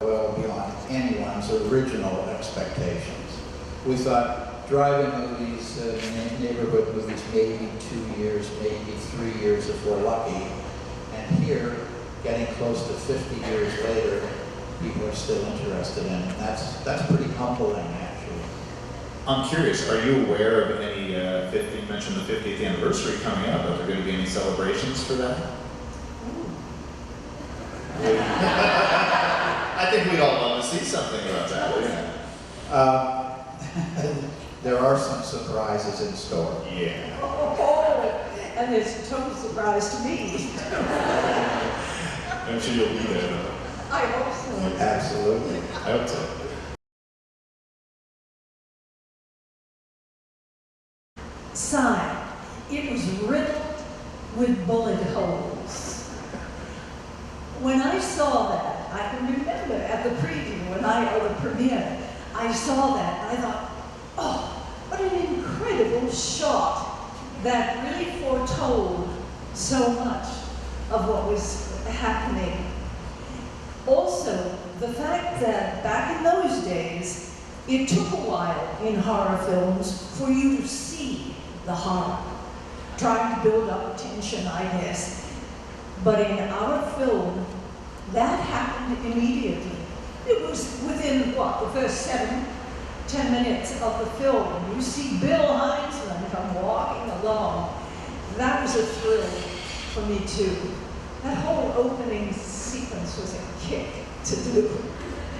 well beyond anyone's original expectations. We thought driving movies, neighborhood movies, maybe 2 years, maybe 3 years if we're lucky. And here, getting close to 50 years later, people are still interested in it. That's pretty humbling, actually. I'm curious, are you aware of any, you mentioned the 50th anniversary coming up, are there going to be any celebrations for that? I think we'd all love to see something about that. Yeah. There are some surprises in store. Yeah. Oh, and it's a total surprise to me. I'm sure you'll be there. I hope so. Absolutely. I hope so. Sign. It was riddled with bullet holes. When I saw that, I can remember at the preview, or the premiere, I saw that and I thought, oh, what an incredible shot that really foretold so much of what was happening. Also, the fact that back in those days, it took a while in horror films for you to see the horror, trying to build up tension, I guess. But in our film, that happened immediately. It was within, what, the first 7-10 minutes of the film. You see Bill Heinzman come walking along. That was a thrill for me too. That whole opening sequence was a kick to do.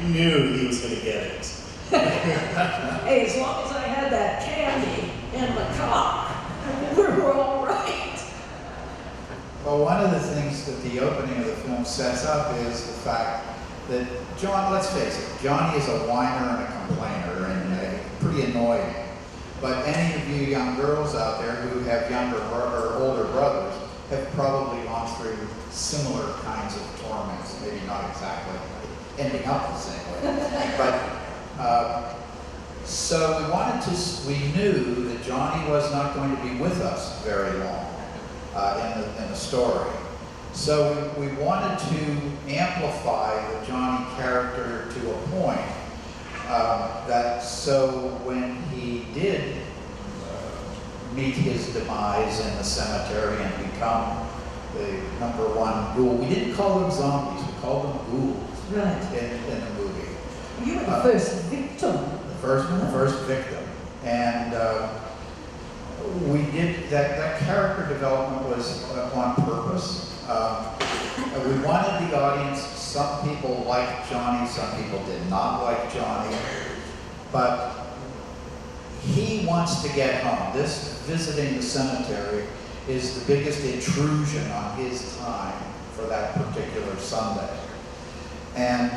You knew he was going to get it. Hey, as long as I had that candy in the car, we were all right. Well, one of the things that the opening of the film sets up is the fact that John, let's face it, Johnny is a whiner and a complainer and pretty annoying. But any of you young girls out there who have younger or older brothers have probably gone through similar kinds of torments, maybe not exactly ending up the same way. But so we knew that Johnny was not going to be with us very long in the story. So we wanted to amplify the Johnny character to a point that so when he did meet his demise in the cemetery and become the #1 ghoul, we didn't call them zombies, we called them ghouls. Right. In the movie. You were the first victim. The first victim. And we did, that character development was on purpose. We wanted the audience, some people liked Johnny, some people did not like Johnny, but he wants to get home. This visiting the cemetery is the biggest intrusion on his time for that particular Sunday. And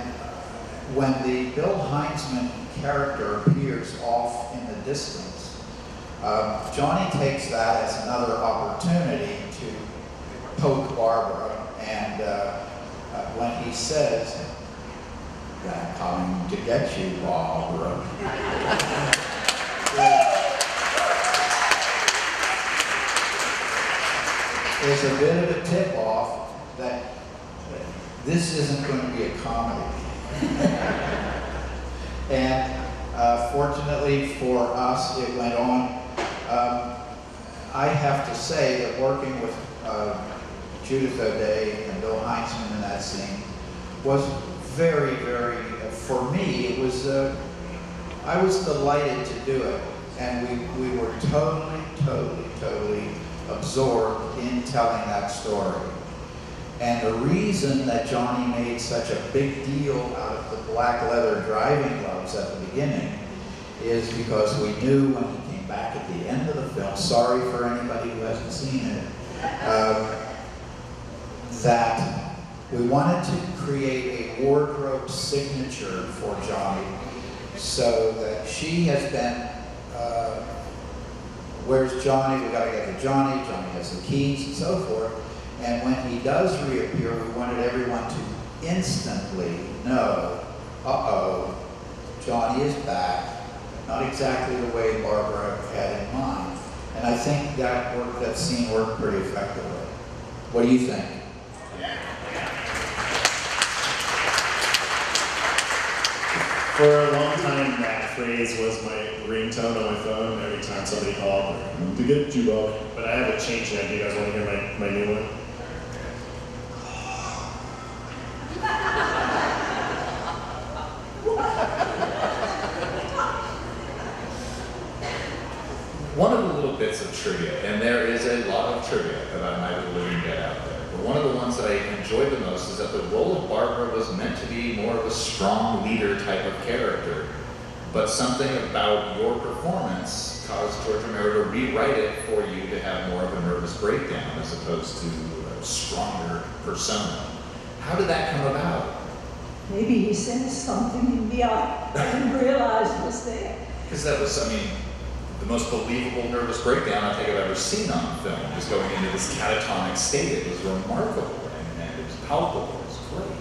when the Bill Heinzman character appears off in the distance, Johnny takes that as another opportunity to poke Barbara, and when he says, "I'm coming to get you, Barbara," there's a bit of a tip-off that this isn't going to be a comedy. And fortunately for us, it went on. I have to say that working with Judith O'Day and Bill Heinzman in that scene was very, very, for me, it was, I was delighted to do it. And we were totally absorbed in telling that story. And the reason that Johnny made such a big deal out of the black leather driving gloves at the beginning is because we knew when he came back at the end of the film, sorry for anybody who hasn't seen it, that we wanted to create a wardrobe signature for Johnny so that she has been, where's Johnny? We gotta get to Johnny. Johnny has the keys and so forth. And when he does reappear, we wanted everyone to instantly know, uh-oh, Johnny is back. Not exactly the way Barbara had in mind. And I think that scene worked pretty effectively. What do you think? For a long time, that phrase was my ringtone on my phone every time somebody called. To get you, Bob. But I haven't changed that. Do you guys want to hear my new one? One of the little bits of trivia, and there is a lot of trivia about Night of the Living Dead out there, but one of the ones that I enjoyed the most is that the role of Barbara was meant to be more of a strong leader type of character, but something about your performance caused George Romero to rewrite it for you to have more of a nervous breakdown as opposed to a stronger persona. How did that come about? Maybe he sensed something in me I didn't realize was there. Because that was, I mean, the most believable nervous breakdown I think I've ever seen on film, just going into this catatonic state. It was remarkable, and it was palpable, it was great.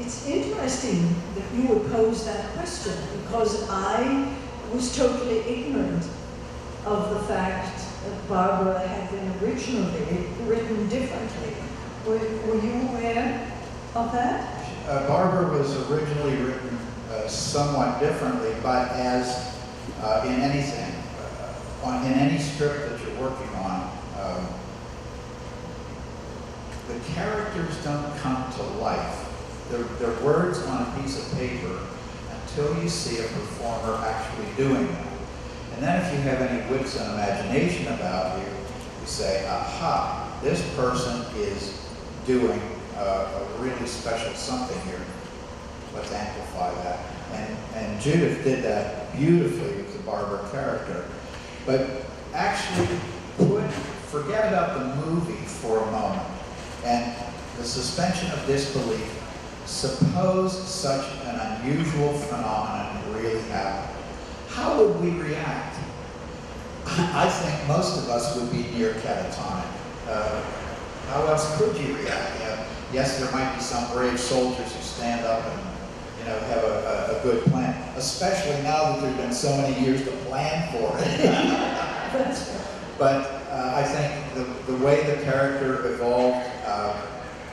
It's interesting that you would pose that question, because I was totally ignorant of the fact that Barbara had been originally written differently. Were you aware of that? Barbara was originally written somewhat differently, but as in anything, in any script that you're working on, the characters don't come to life. They're words on a piece of paper until you see a performer actually doing them. And then if you have any wits and imagination about you, you say, aha, this person is doing a really special something here. Let's amplify that. And Judith did that beautifully with the Barbara character. But actually, forget about the movie for a moment and the suspension of disbelief. Suppose such an unusual phenomenon really happened. How would we react? I think most of us would be near catatonic. How else could you react? Yes, there might be some brave soldiers who stand up and have a good plan, especially now that there have been so many years to plan for it. But I think the way the character evolved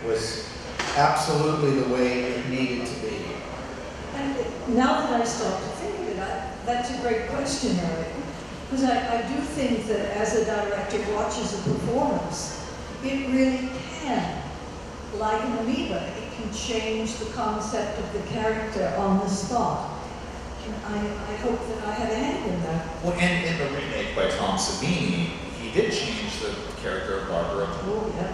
was absolutely the way it needed to be. And now that I start to think of it, that's a great question, Eric. Because I do think that as a director watches a performance, it really can, like an amoeba, it can change the concept of the character on the spot. And I hope that I had a hand in that. Well, and in the remake by Tom Savini, he did change the character of Barbara. Oh, yeah.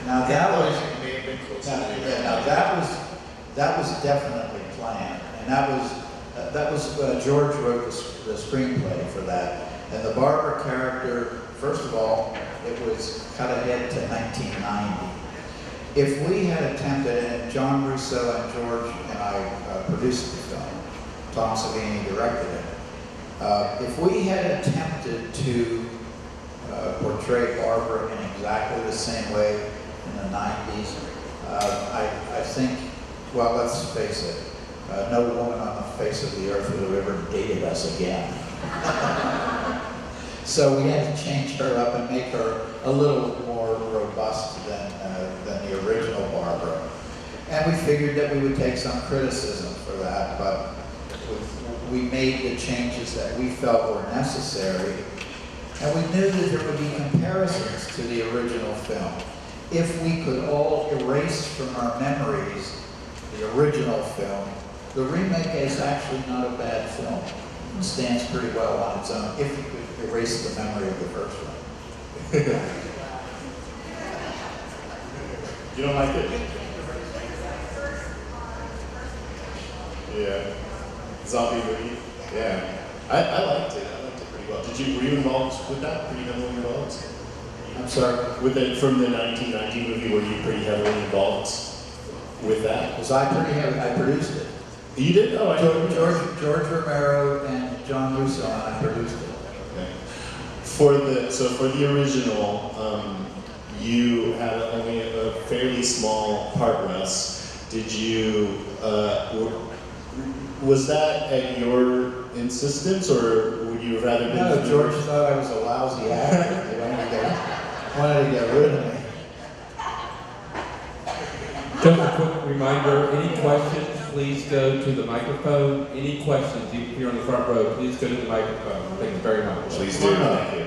Now that was It may have been close to that was definitely planned, and that was George wrote the screenplay for that. And the Barbara character, first of all, it was cut ahead to 1990. If we had attempted, and John Russo and George and I produced the film, Tom Savini directed it, if we had attempted to portray Barbara in exactly the same way in the 90s, I think, well, let's face it, no woman on the face of the earth would have ever dated us again. So we had to change her up and make her a little more robust than the original Barbara. And we figured that we would take some criticism for that, but we made the changes that we felt were necessary. And we knew that there would be comparisons to the original film. If we could all erase from our memories the original film, the remake is actually not a bad film. It stands pretty well on its own, if you could erase the memory of the first one. You don't like it? Yeah. Zombie movie? Yeah. I liked it. I liked it pretty well. Were you involved with that? Pretty heavily involved? I'm sorry? With it from the 1990 movie, were you pretty heavily involved with that? Was I pretty heavy? I produced it. You did? Oh, I didn't know. George Romero and John Russo and I produced it. Okay. For the original, you had only a fairly small part, Russ. Did you? Was that at your insistence, or would you have rather been? No, George thought I was a lousy actor. He wanted to get rid of me. Just a quick reminder, any questions please go to the microphone. Any questions here on the front row, please go to the microphone. Thank you very much. Please do. Thank you.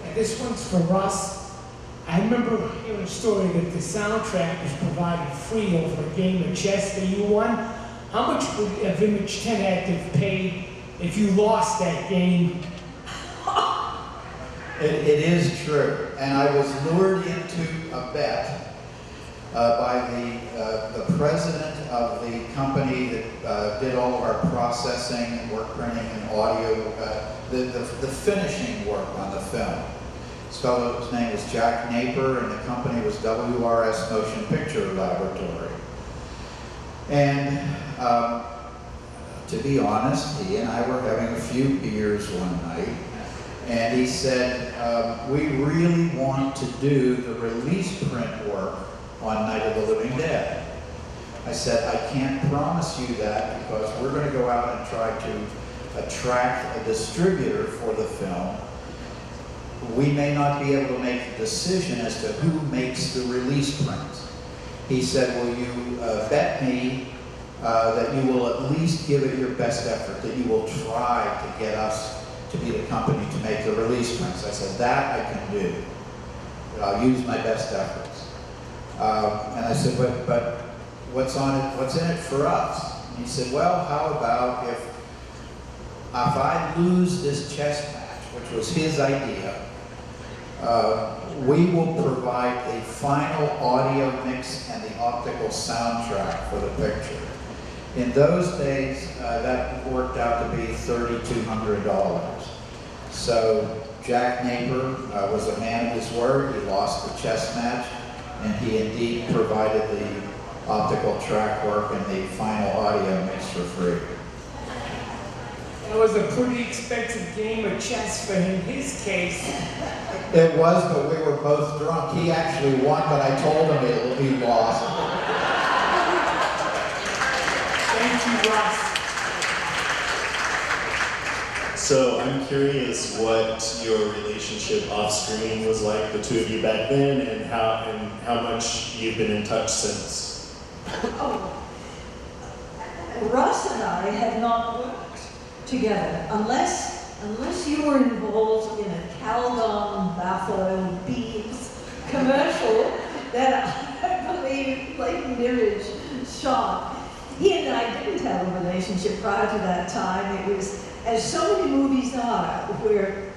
And this one's for Russ. I remember hearing a story that the soundtrack was provided free over a game of chess that you won. How much would Image 10 Active pay if you lost that game? It is true, and I was lured into a bet by the president of the company that did all of our processing and work printing and audio, the finishing work on the film. His name was Jack Naper, and the company was WRS Motion Picture Laboratory. And to be honest, he and I were having a few beers one night, and he said, we really want to do the release print work on Night of the Living Dead. I said, I can't promise you that because we're going to go out and try to attract a distributor for the film. We may not be able to make a decision as to who makes the release prints. He said, will you bet me that you will at least give it your best effort, that you will try to get us to be the company to make the release prints? I said, that I can do. I'll use my best efforts. And I said, but what's in it for us? And he said, well, how about if I lose this chess match, which was his idea, we will provide a final audio mix and the optical soundtrack for the picture. In those days, that worked out to be $3,200. So Jack Naper was a man of his word. He lost the chess match, and he indeed provided the optical track work and the final audio mix for free. It was a pretty expensive game of chess for him, in his case. It was, but we were both drunk. He actually won, but I told him he lost. Thank you, Russ. So I'm curious what your relationship off screen was like, the two of you back then, and how much you've been in touch since. Oh, Russ and I had not worked together unless you were involved in a Calgon Bath-oil beads commercial that I believe Leighton Mirage shot. He and I didn't have a relationship prior to that time. It was, as so many movies are, where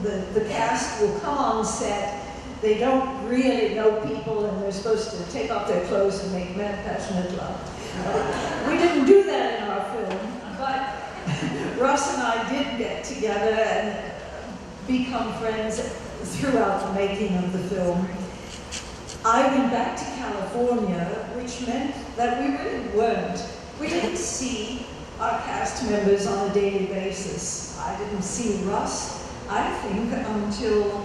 the cast will come on set, they don't really know people, and they're supposed to take off their clothes and make passionate love. We didn't do that in our film, but Russ and I did get together and become friends throughout the making of the film. I went back to California, which meant that we really we didn't see our cast members on a daily basis. I didn't see Russ, I think, until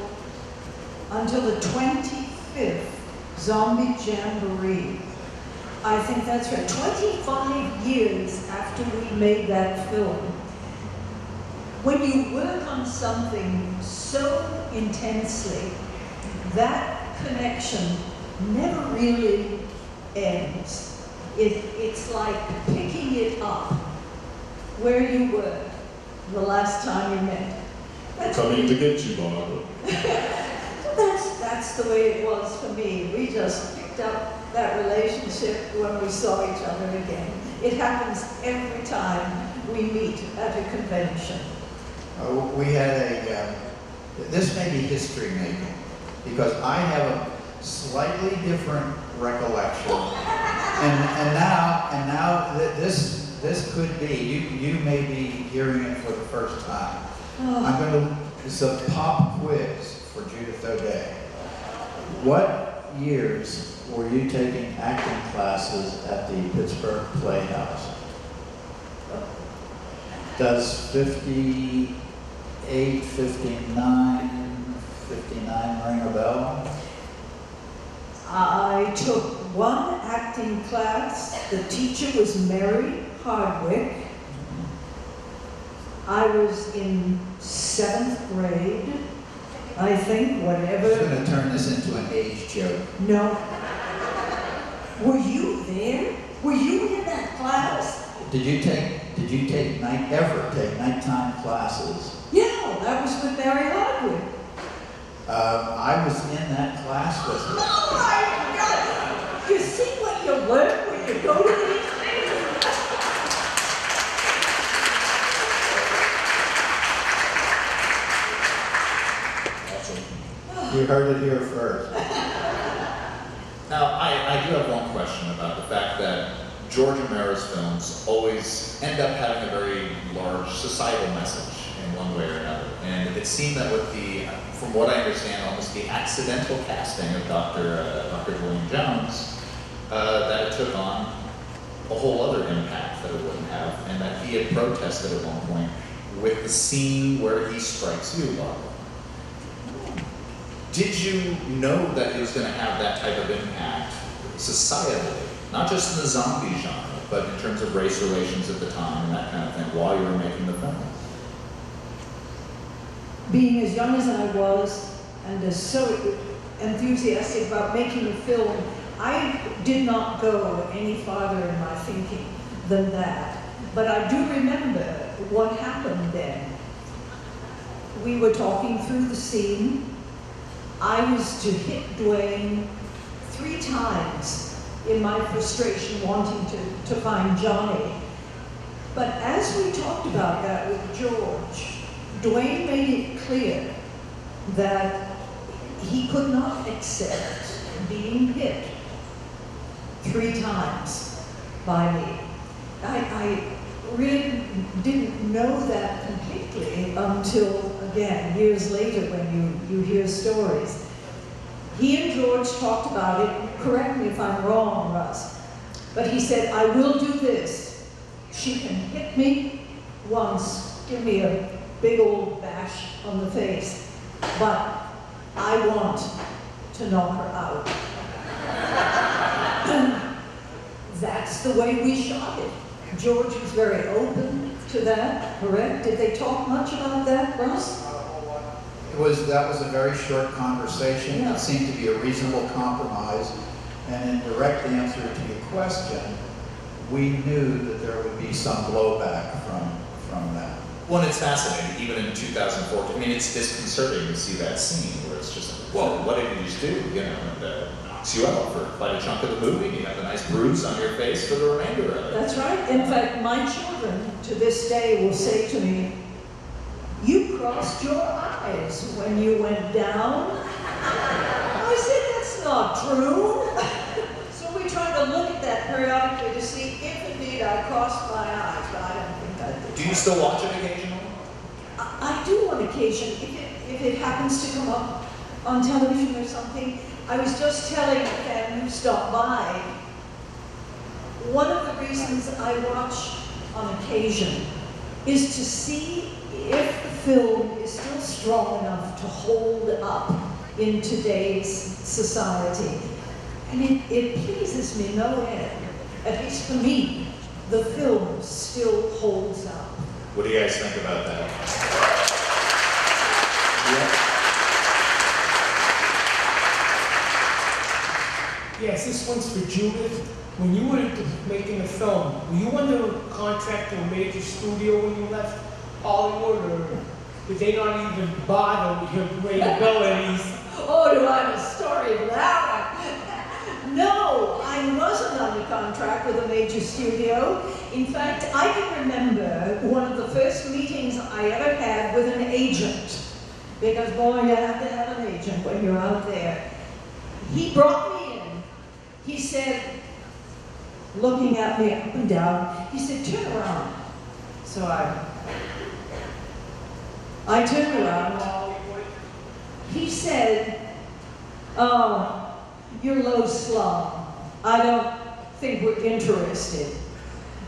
the 25th Zombie Jamboree. I think that's right, 25 years after we made that film. When you work on something so intensely, that connection never really ends. It's like picking it up where you were the last time you met. Coming to get you, Barbara. That's the way it was for me. We just picked up that relationship when we saw each other again. It happens every time we meet at a convention. We had this may be history making, because I have a slightly different recollection. And now that this could be, you may be hearing it for the first time. It's a pop quiz for Judith O'Day. What years were you taking acting classes at the Pittsburgh Playhouse? Does 58, 59 ring a bell? I took one acting class. The teacher was Mary Hardwick. I was in 7th grade, I think, whatever. I'm going to turn this into an age joke. No. Were you there? Were you in that class? Did you take nighttime classes? Yeah, that was with Barry Hardwick. I was in that class with you. Oh my God! You see what you learn when you go to these things? You heard it here first. Now, I do have one question about the fact that George Romero's films always end up having a very large societal message in one way or another. And it seemed that with the, from what I understand, almost the accidental casting of Dr. William Jones, that it took on a whole other impact that it wouldn't have, and that he had protested at one point with the scene where he strikes you, Barbara. Did you know that it was going to have that type of impact societally, not just in the zombie genre, but in terms of race relations at the time and that kind of thing, while you were making the film? Being as young as I was, and as so enthusiastic about making a film, I did not go any farther in my thinking than that. But I do remember what happened then. We were talking through the scene. I was to hit Dwayne 3 times in my frustration wanting to find Johnny. But as we talked about that with George, Dwayne made it clear that he could not accept being hit 3 times by me. I really didn't know that completely until, again, years later when you hear stories. He and George talked about it. Correct me if I'm wrong, Russ, but he said, I will do this. She can hit me once, give me a big old bash on the face, but I want to knock her out. That's the way we shot it. George was very open to that, correct? Did they talk much about that, Russ? That was a very short conversation. Yeah. It seemed to be a reasonable compromise. And in direct answer to your question, we knew that there would be some blowback from that. Well, and it's fascinating, even in 2014. I mean, it's disconcerting to see that scene where it's just like, whoa, what did you just do? You know, and knocks you out for quite a chunk of the movie. And you have a nice bruise on your face for the remainder of it. That's right. In fact, my children to this day will say to me, you crossed your eyes when you went down. I said, that's not true. So we try to look at that periodically to see if indeed I crossed my eyes, but I don't think I did. Do you still watch it occasionally? I do on occasion, if it happens to come up on television or something. I was just telling a fan who stopped by, one of the reasons I watch on occasion is to see if the film is still strong enough to hold up in today's society. And it pleases me no end, at least for me, the film still holds up. What do you guys think about that? Yes, this one's for Judith. When you were making the film, were you under contract to a major studio when you left Hollywood, or did they not even bother with your great abilities? Oh, do I have a story of that one? No, I wasn't under contract with a major studio. In fact, I can remember one of the first meetings I ever had with an agent. Because, boy, you have to have an agent when you're out there. He brought me in. He said, looking at me up and down, he said, turn around. So I turned around. He said, oh, you're low slung. I don't think we're interested.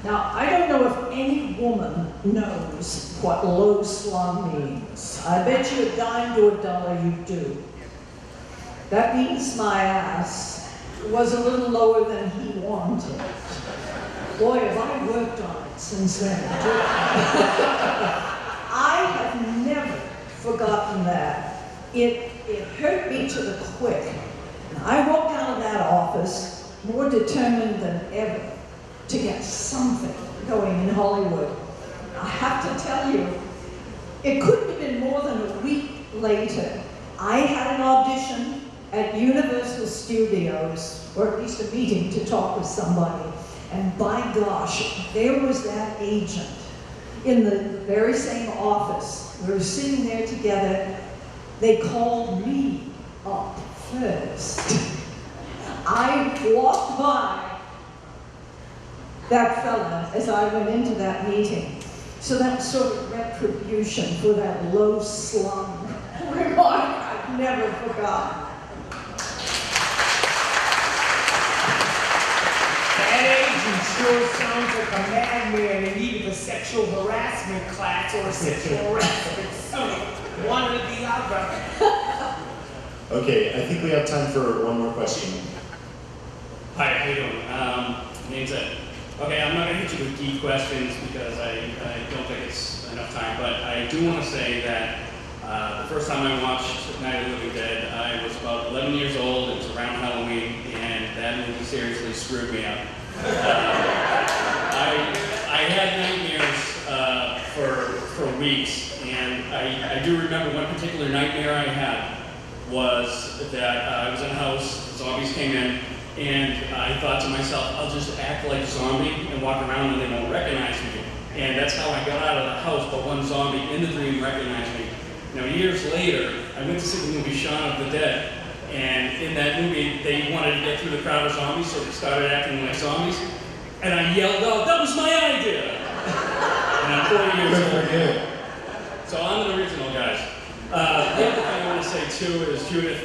Now, I don't know if any woman knows what low slung means. I bet you a dime to a dollar you do. That means my ass was a little lower than he wanted. Boy, have I worked on it since then. I have never forgotten that. It hurt me to the quick. And I walked out of that office more determined than ever to get something going in Hollywood. I have to tell you, it couldn't have been more than a week later. I had an audition at Universal Studios, or at least a meeting to talk with somebody. And by gosh, there was that agent in the very same office. We were sitting there together. They called me up first. I walked by that fella as I went into that meeting. So that was sort of retribution for that low slung remark I've never forgotten. That agent sure sounds like a madman in need of a sexual harassment class or a sexual harassment suit. One or the other. Okay, I think we have time for one more question. Hi, how you doing? Name's Ed. Okay, I'm not going to hit you with geek questions because I don't think it's enough time, but I do want to say that the first time I watched Night of the Living Dead, I was about 11 years old. It was around Halloween, and that movie seriously screwed me up. I had nightmares for weeks, and I do remember one particular nightmare I had was that I was in a house, zombies came in, and I thought to myself, I'll just act like a zombie and walk around and they won't recognize me. And that's how I got out of the house, but one zombie in the dream recognized me. Now, years later, I went to see the movie Shaun of the Dead, and in that movie, they wanted to get through the crowd of zombies, so they started acting like zombies, and I yelled out, "That was my idea!" And I'm 40 years old. So I'm an original, guys. The other thing I want to say, too, is Judith,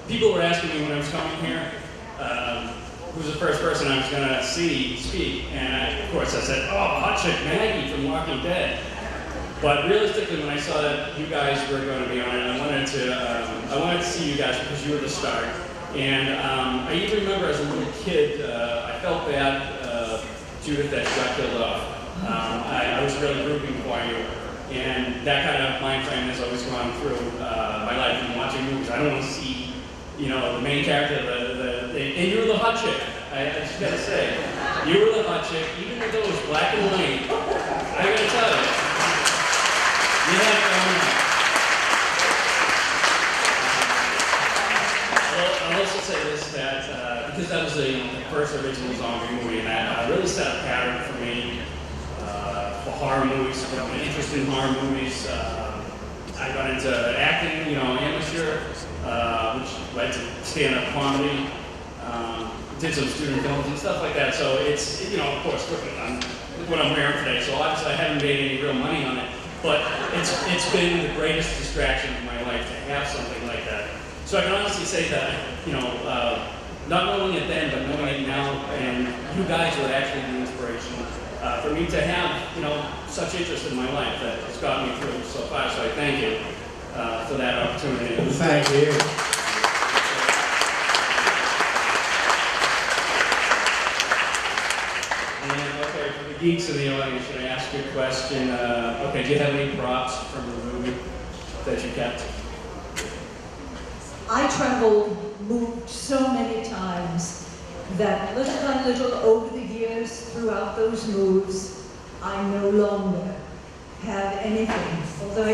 people were asking me when I was coming here, who was the first person I was going to see speak, and of course I said, "Oh, hot chick Maggie from Walking Dead." But realistically, when I saw that you guys were going to be on it, I wanted to see you guys because you were the start. And I even remember as a little kid, I felt bad, Judith, that you got killed off. I was really rooting for you. And that kind of mind frame has always gone through my life and watching movies. I don't want to see, the main character, and you were the hot chick. I just gotta say, you were the hot chick, even with those black and white. I gotta tell you, you had it going on. I'll also say this, that because that was the first original zombie movie, and that really set a pattern for me for horror movies, for my interest in horror movies. I got into acting, amateur, which led to stand-up comedy. Did some student films and stuff like that. So it's, of course, what I'm wearing today. So obviously I haven't made any real money on it, but it's been the greatest distraction of my life to have something like that. So I can honestly say that, not knowing it then, but knowing it now, and you guys were actually the inspiration for me to have, such interest in my life that has got me through so far. So I thank you for that opportunity. Thank you. And okay, for the geeks in the audience, should I ask you a question? Okay, do you have any props from the movie that you kept? I traveled, moved so many times that little by little over the years throughout those moves, I no longer have anything. Although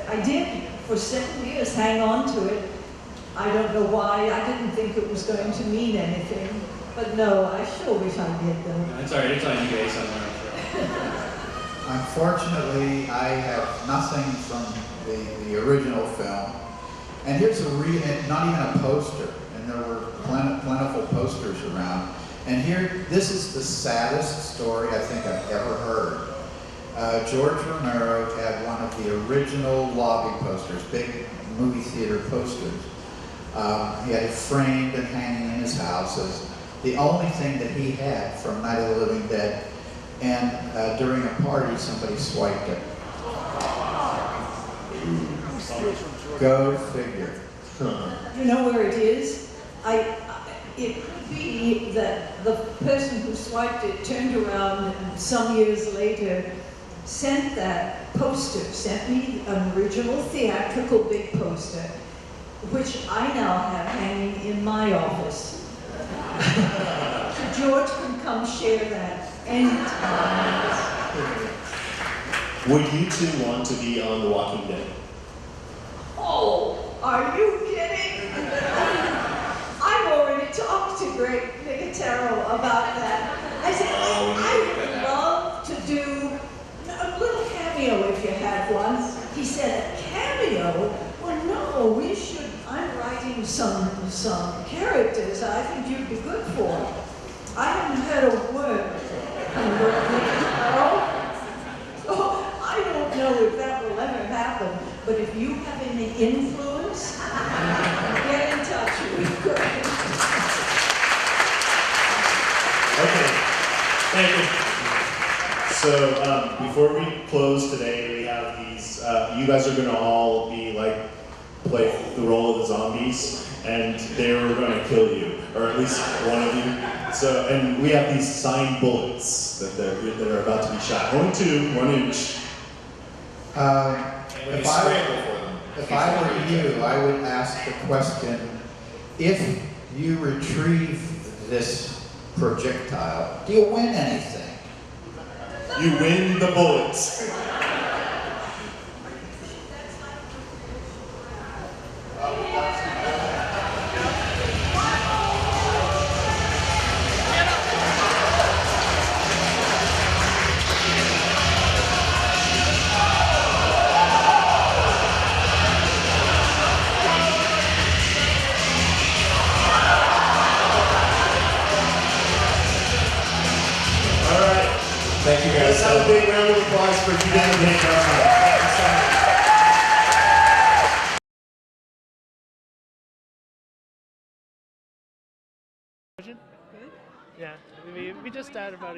I did for 7 years hang on to it. I don't know why. I didn't think it was going to mean anything. But no, I sure wish I did though. That's all right, it's on eBay somewhere. Unfortunately, I have nothing from the original film. And here's not even a poster, and there were plentiful posters around. And here, this is the saddest story I think I've ever heard. George Romero had one of the original lobby posters, big movie theater posters. He had it framed and hanging in his house as the only thing that he had from Night of the Living Dead. And during a party, somebody swiped it. Go figure. You know where it is? It could be that the person who swiped it turned around and some years later sent that poster, sent me an original theatrical big poster, which I now have hanging in my office. So George can come share that anytime. Would you two want to be on The Walking Dead? Oh, are you kidding? I've already talked to Greg Nicotero about that. I said, I would love to do a little cameo if you had one. He said, a cameo? Well, no, we should. I'm writing some characters I think you'd be good for. I haven't heard a word from Greg Nicotero. So I don't know if that will ever happen, but if you have any influence, get in touch with Greg. Okay, thank you. So before we close today, we have these, you guys are gonna all be like, play the role of the zombies, and they were gonna kill you, or at least one of you. So, and we have these signed bullets that are about to be shot. 1 inch. If I were you, I would ask the question, if you retrieve this projectile, do you win anything? You win the bullets. Thank you guys. Let's have a big round of applause for Judith and Tyro. Yeah, we just started about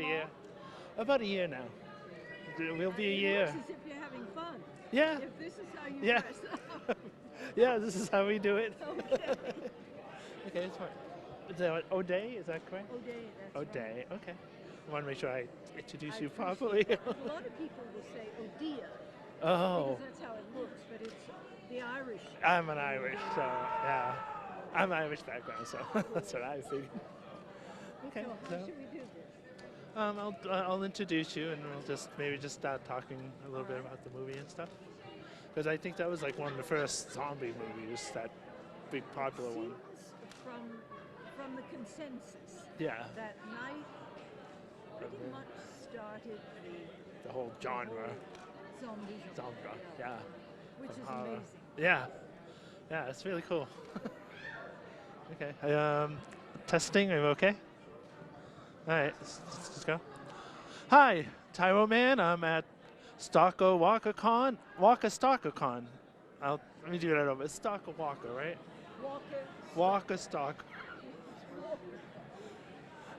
a year now. We'll be a year. As if you're having fun. Yeah. If this is how you Yeah. dress up. Yeah, this is how we do it. Okay. Okay, it's fine. Is that O'Day? Is that correct? O'Day, that's O'Day. Okay. I want to make sure I introduce you I properly. appreciate it. A lot of people will say O'Dear. Oh, Because that's how it looks, but it's the Irish. I'm an Irish, so yeah. I'm Irish background, so that's what I figured. Okay. So how should we do this? I'll introduce you, and we'll maybe start talking a little bit about the movie and stuff. Because I think that was like one of the first zombie movies, that big popular one. Seems from the consensus Yeah, that night pretty much started the whole genre, the zombie genre. Yeah, which is horror. amazing. Yeah, yeah, it's really cool. Okay, testing. Are you okay? All right, let's go. Hi, Tyro Man. I'm at Stalker WalkerCon. StalkerCon. Let me do that over. It's Stalker Walker, right? Walker Stalker.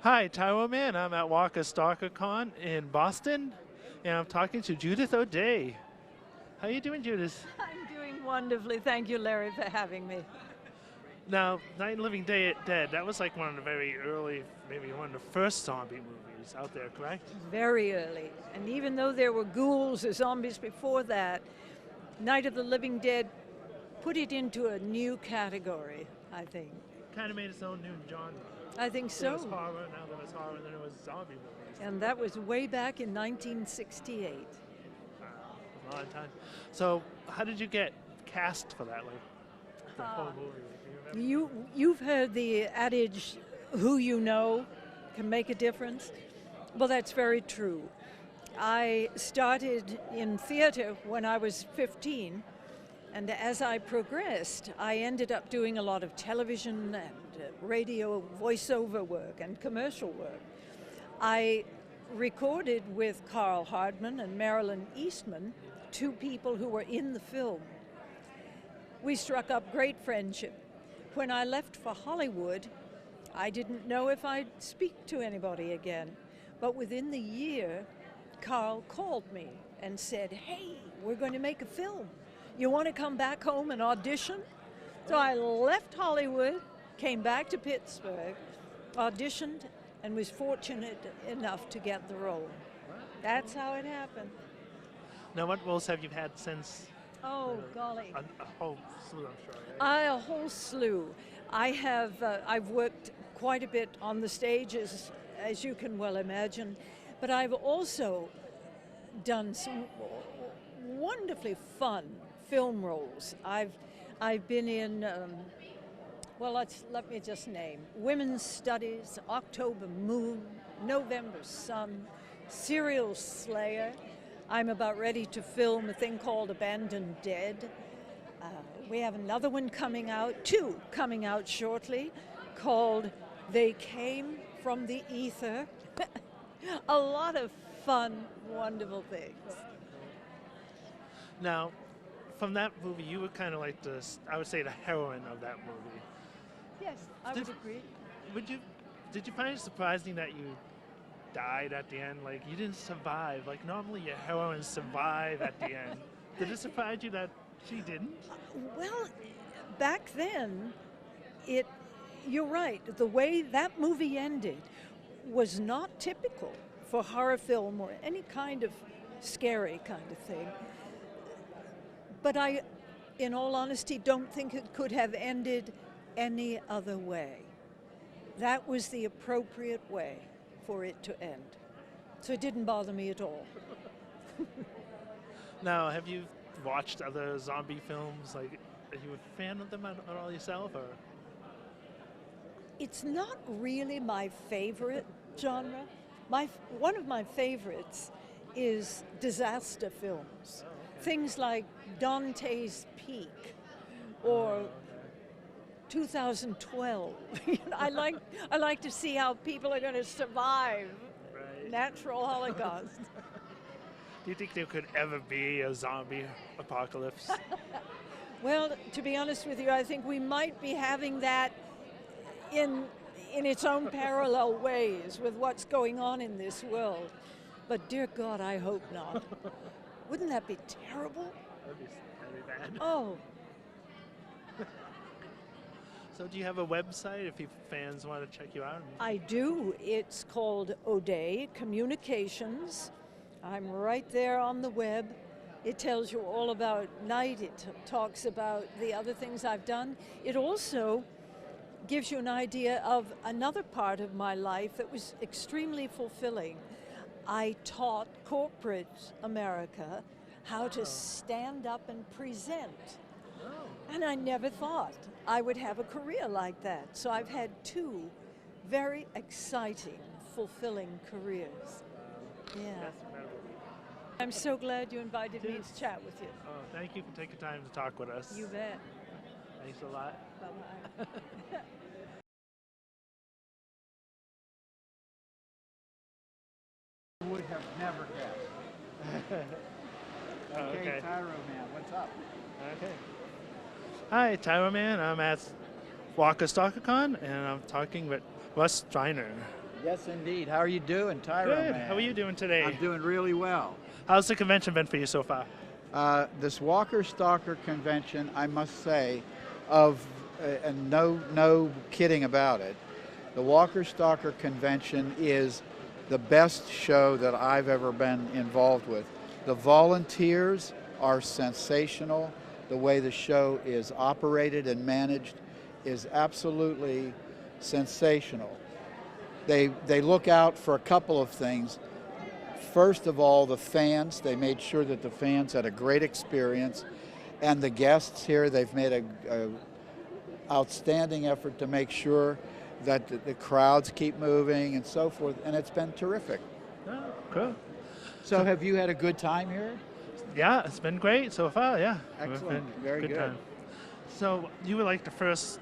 Hi, Tyro Man. I'm at Walker StalkerCon in Boston, and I'm talking to Judith O'Day. How you doing, Judith? I'm doing wonderfully. Thank you, Larry, for having me. Now, Night of the Living Dead, that was like one of the very early, maybe one of the first zombie movies out there, correct? Very early. And even though there were ghouls or zombies before that, Night of the Living Dead put it into a new category, I think. Kind of made its own new genre. I think There was so. horror, now there was horror, and then it was zombie movies. And that was way back in 1968. Wow, a long time. So, how did you get cast for that, like, the whole movie? Can you remember? You've heard the adage, who you know can make a difference? Well, that's very true. I started in theater when I was 15, and as I progressed, I ended up doing a lot of television and radio voiceover work and commercial work. I recorded with Carl Hardman and Marilyn Eastman, two people who were in the film. We struck up great friendship. When I left for Hollywood, I didn't know if I'd speak to anybody again. But within the year, Carl called me and said, "Hey, we're going to make a film. You want to come back home and audition?" So I left Hollywood, came back to Pittsburgh, auditioned, and was fortunate enough to get the role. That's how it happened. Now, what roles have you had since? Oh, golly. A whole slew, I'm sure. Right? A whole slew. I've worked quite a bit on the stages, as you can well imagine, but I've also done some wonderfully fun film roles. I've been in, well, let me just name: Women's Studies, October Moon, November Sun, Serial Slayer. I'm about ready to film a thing called Abandoned Dead. We have another one coming out, two coming out shortly, called They Came from the Ether. A lot of fun, wonderful things. Now, from that movie, you were kind of like I would say, the heroine of that movie. Yes, I would agree. Did you find it surprising that you died at the end? Like, you didn't survive. Like, normally your heroines survive at the end. Did it surprise you that she didn't? Well, back then, you're right. The way that movie ended was not typical for horror film or any kind of scary kind of thing. But I, in all honesty, don't think it could have ended any other way. That was the appropriate way for it to end. So it didn't bother me at all. Now, have you watched other zombie films? Like, are you a fan of them at all yourself, or? It's not really my favorite genre. One of my favorites is disaster films. Things like Dante's Peak or 2012. I like to see how people are going to survive natural holocaust. Do you think there could ever be a zombie apocalypse? Well, to be honest with you, I think we might be having that in its own parallel ways with what's going on in this world. But dear God, I hope not. Wouldn't that be terrible? That'd be bad. Oh. So do you have a website if fans want to check you out? I do. It's called O'Day Communications. I'm right there on the web. It tells you all about Night. It talks about the other things I've done. It also gives you an idea of another part of my life that was extremely fulfilling. I taught corporate America how to stand up and present. And I never thought I would have a career like that. So I've had two very exciting, fulfilling careers. Yeah. That's incredible. I'm so glad you invited me to chat with you. Oh, thank you for taking time to talk with us. You bet. Thanks a lot. Bye-bye. Would have never guessed. Okay. Tyro man, what's up? Okay. Hi, Tyro Man. I'm at Walker StalkerCon, and I'm talking with Russ Streiner. Yes, indeed. How are you doing, Tyro Good. man? How are you doing today? I'm doing really well. How's the convention been for you so far? This Walker Stalker convention, I must say, and no kidding about it, the Walker Stalker convention is the best show that I've ever been involved with. The volunteers are sensational. The way the show is operated and managed is absolutely sensational. They look out for a couple of things. First of all, the fans. They made sure that the fans had a great experience. And the guests here, they've made a outstanding effort to make sure that the crowds keep moving and so forth. And it's been terrific. Oh, cool. So have you had a good time here? Yeah, it's been great so far, yeah. Excellent. Very good. Time. So you were like the first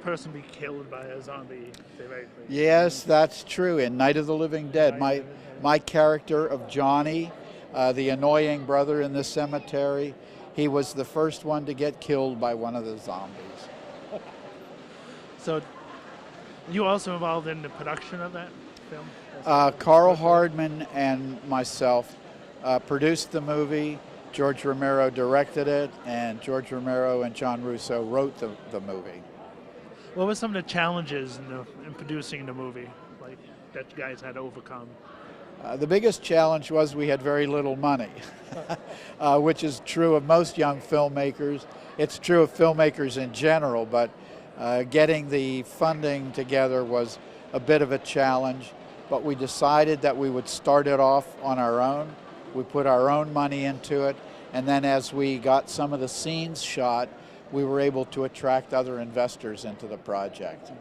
person to be killed by a zombie, theoretically. Yes, that's true. In Night of the Living Dead, my character of Johnny, the annoying brother in the cemetery, he was the first one to get killed by one of the zombies. So you also involved in the production of that film? Carl Hardman and myself produced the movie. George Romero directed it, and George Romero and John Russo wrote the movie. What were some of the challenges in producing the movie, like that you guys had to overcome? The biggest challenge was we had very little money, which is true of most young filmmakers. It's true of filmmakers in general, but getting the funding together was a bit of a challenge. But we decided that we would start it off on our own. We put our own money into it, and then as we got some of the scenes shot, we were able to attract other investors into the project.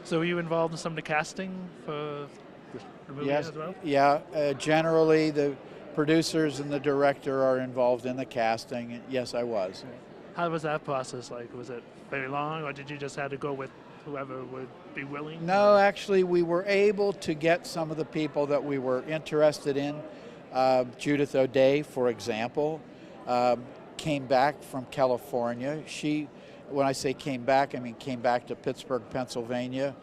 So were you involved in some of the casting for the movie Yes, as well? yeah. Generally, the producers and the director are involved in the casting. Yes, I was. How was that process like? Was it very long, or did you just have to go with whoever would be willing? No, actually, we were able to get some of the people that we were interested in. Judith O'Day, for example, came back from California. She, when I say came back, I mean came back to Pittsburgh, Pennsylvania,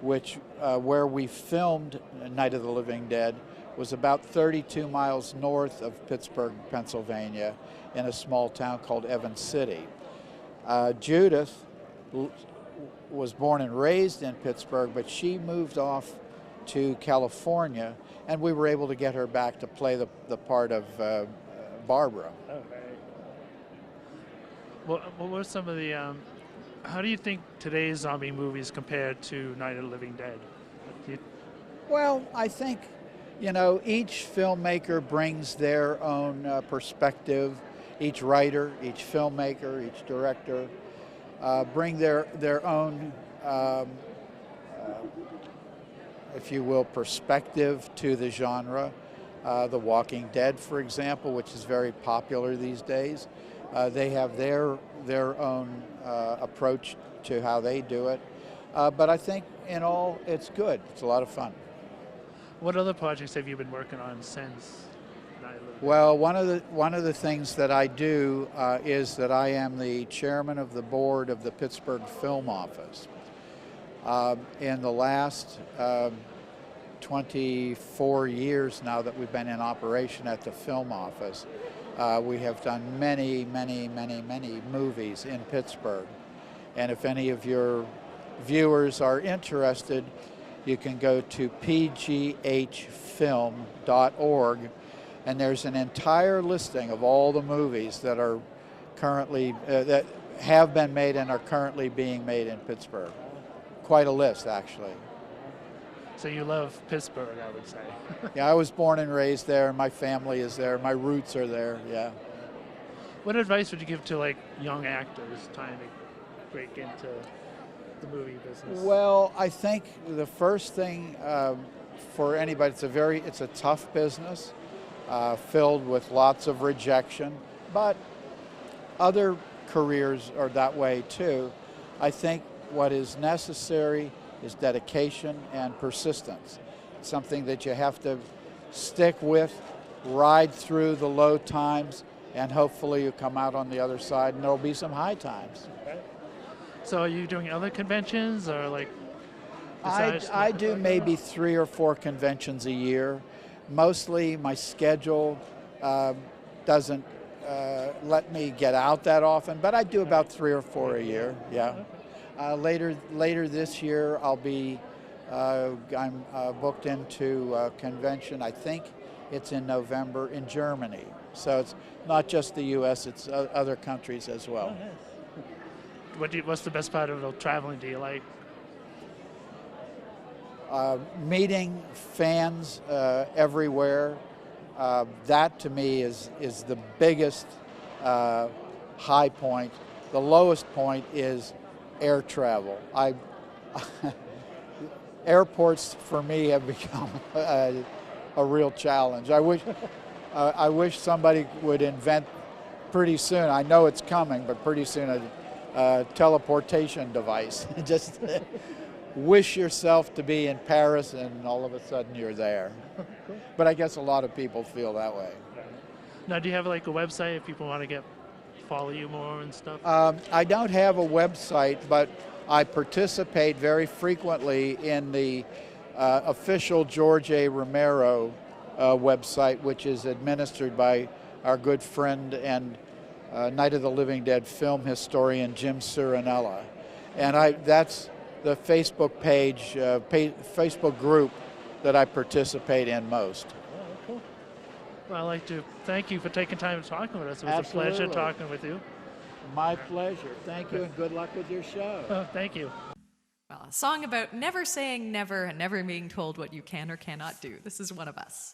which where we filmed Night of the Living Dead was about 32 miles north of Pittsburgh, Pennsylvania, in a small town called Evans City. Judith was born and raised in Pittsburgh, but she moved off to California, and we were able to get her back to play the part of Barbara. Okay. Well, what were some of the, how do you think today's zombie movies compared to Night of the Living Dead? Well, I think, you know, each filmmaker brings their own perspective. Each writer, each filmmaker, each director bring their own, if you will, perspective to the genre. The Walking Dead, for example, which is very popular these days, they have their own approach to how they do it. But I think in all, it's good. It's a lot of fun. What other projects have you been working on since Night of the Living Dead? Well, one of the things that I do is that I am the chairman of the board of the Pittsburgh Film Office. In the last 24 years now that we've been in operation at the film office, we have done many movies in Pittsburgh. And if any of your viewers are interested, you can go to pghfilm.org, and there's an entire listing of all the movies that are currently, that have been made and are currently being made in Pittsburgh. Quite a list, actually. So you love Pittsburgh, I would say. Yeah, I was born and raised there. My family is there. My roots are there, yeah. What advice would you give to like young actors trying to break into the movie business? Well, I think the first thing for anybody, it's a tough business, filled with lots of rejection, but other careers are that way too. I think what is necessary is dedication and persistence. It's something that you have to stick with, ride through the low times, and hopefully you come out on the other side and there'll be some high times. Okay. So are you doing other conventions or like? I do maybe 3 or 4 conventions a year. Mostly my schedule doesn't let me get out that often, but I do about 3 or 4 a year, yeah. Later this year, I'm booked into a convention. I think it's in November in Germany. So it's not just the U.S., it's other countries as well. Oh, nice. What's the best part of traveling? Do you like? Meeting fans everywhere. That to me is the biggest high point. The lowest point is air travel. Airports for me have become a real challenge. I wish somebody would invent pretty soon. I know it's coming, but pretty soon a teleportation device. Just wish yourself to be in Paris, and all of a sudden you're there. But I guess a lot of people feel that way. Now, do you have like a website if people want to follow you more and stuff? I don't have a website, but I participate very frequently in the official George A. Romero website, which is administered by our good friend and Night of the Living Dead film historian Jim Cirinella. And that's the Facebook page, Facebook group that I participate in most. Oh, cool. Well, I'd like to thank you for taking time to talking with us. It was a pleasure Absolutely. talking with you. My pleasure. Thank you, and good luck with your show. Oh, thank you. Well, a song about never saying never and never being told what you can or cannot do. This is one of us.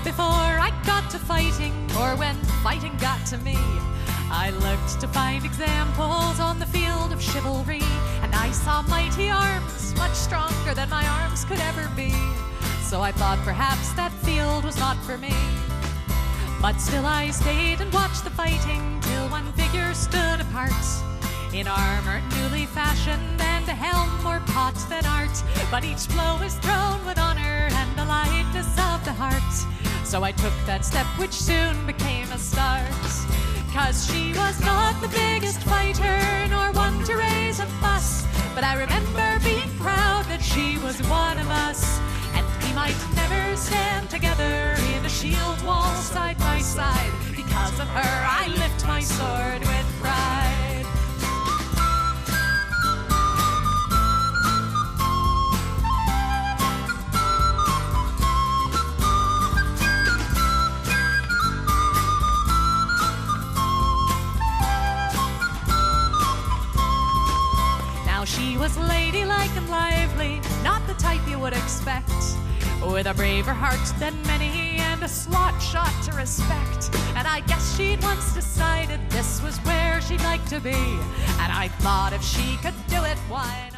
Before I got to fighting, or when fighting got to me, I looked to find examples on the field of chivalry, and I saw mighty arms, much stronger than my arms could ever be. So I thought perhaps that field was not for me. But still I stayed and watched the fighting till one figure stood apart, in armor newly fashioned and a helm more pot than art. But each blow was thrown with honor and the lightness of the heart. So I took that step which soon became a start. 'Cause she was not the biggest fighter, nor one to raise a fuss, but I remember being proud that she was one of us. And we might never stand together in a shield wall side by side. Because of her I lift my sword with pride. She was ladylike and lively, not the type you would expect, with a braver heart than many and a slot shot to respect. And I guess she'd once decided this was where she'd like to be, and I thought if she could do it, why not?